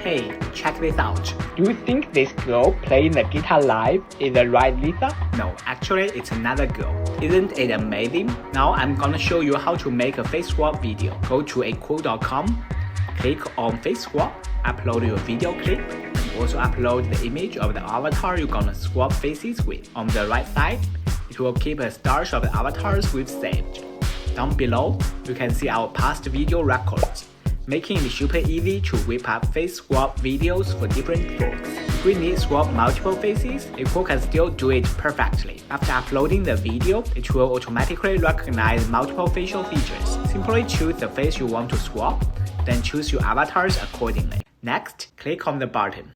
Hey, check this out. Do you think this girl playing the guitar live is the right Lisa? No, actually it's another girl. Isn't it amazing? Now I'm gonna show you how to make a face swap video. Go to akool.com, click on face swap, upload your video clip, and also upload the image of the avatar you're gonna swap faces with. On the right side, it will keep a stash of the avatars we've saved. Down below, you can see our past video records, making it super easy to whip up face swap videos for different looks. If we need to swap multiple faces, Akool can still do it perfectly. After uploading the video, it will automatically recognize multiple facial features. Simply choose the face you want to swap, then choose your avatars accordingly. Next, click on the button.